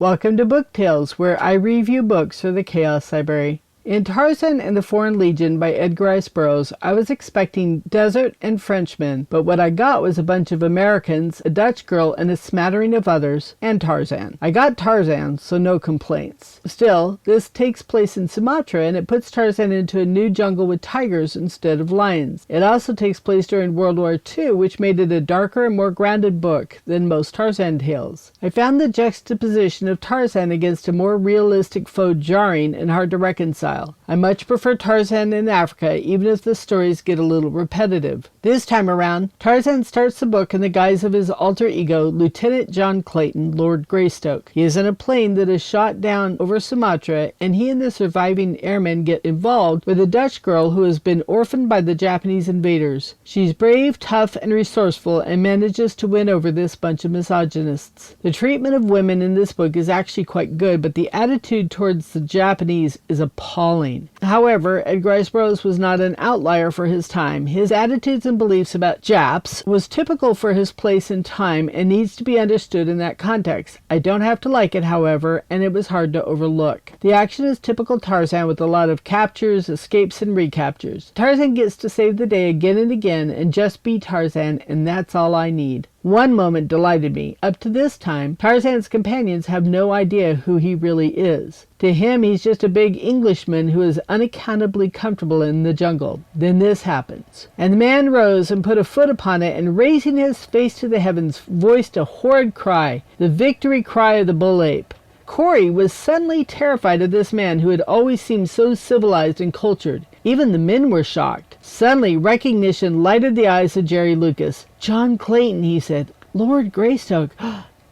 Welcome to BookTales, where I review books for the Chaos Library. In Tarzan and the Foreign Legion by Edgar Burroughs, I was expecting desert and Frenchmen, but what I got was a bunch of Americans, a Dutch girl, and a smattering of others, and Tarzan. I got Tarzan, so no complaints. Still, this takes place in Sumatra, and it puts Tarzan into a new jungle with tigers instead of lions. It also takes place during World War II, which made it a darker and more grounded book than most Tarzan tales. I found the juxtaposition of Tarzan against a more realistic foe jarring and hard to reconcile. I much prefer Tarzan in Africa, even if the stories get a little repetitive. This time around, Tarzan starts the book in the guise of his alter ego, Lieutenant John Clayton, Lord Greystoke. He is in a plane that is shot down over Sumatra, and he and the surviving airmen get involved with a Dutch girl who has been orphaned by the Japanese invaders. She's brave, tough, and resourceful, and manages to win over this bunch of misogynists. The treatment of women in this book is actually quite good, but the attitude towards the Japanese is appalling. However, Edgar Burroughs was not an outlier for his time. His attitudes and beliefs about Japs was typical for his place and time and needs to be understood in that context. I don't have to like it, however, and it was hard to overlook. The action is typical Tarzan with a lot of captures, escapes, and recaptures. Tarzan gets to save the day again and again and just be Tarzan, and that's all I need. One moment delighted me. Up to this time, Tarzan's companions have no idea who he really is. To him, he's just a big Englishman who is unaccountably comfortable in the jungle. Then this happens. And the man rose and put a foot upon it, and raising his face to the heavens, voiced a horrid cry, the victory cry of the bull ape. Corey was suddenly terrified of this man who had always seemed so civilized and cultured. Even the men were shocked. Suddenly, recognition lighted the eyes of Jerry Lucas. "John Clayton," he said. "Lord Greystoke.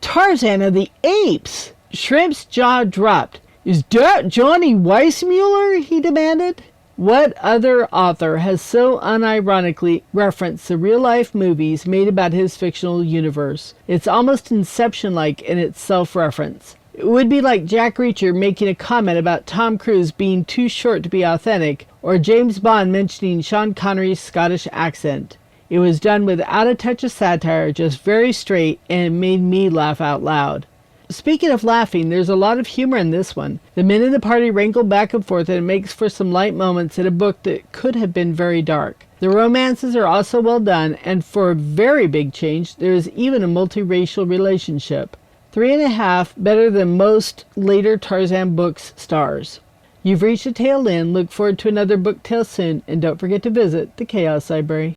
Tarzan of the Apes!" Shrimp's jaw dropped. "Is that Johnny Weissmuller?" he demanded. What other author has so unironically referenced the real-life movies made about his fictional universe? It's almost Inception-like in its self-reference. It would be like Jack Reacher making a comment about Tom Cruise being too short to be authentic, or James Bond mentioning Sean Connery's Scottish accent. It was done without a touch of satire, just very straight, and it made me laugh out loud. Speaking of laughing, there's a lot of humor in this one. The men in the party wrangle back and forth, and it makes for some light moments in a book that could have been very dark. The romances are also well done, and for a very big change, there is even a multiracial relationship. 3.5 Better-Than-Most-Later-Tarzan-Books stars. You've reached the tail end. Look forward to another book tale soon, and don't forget to visit the Chaos Library.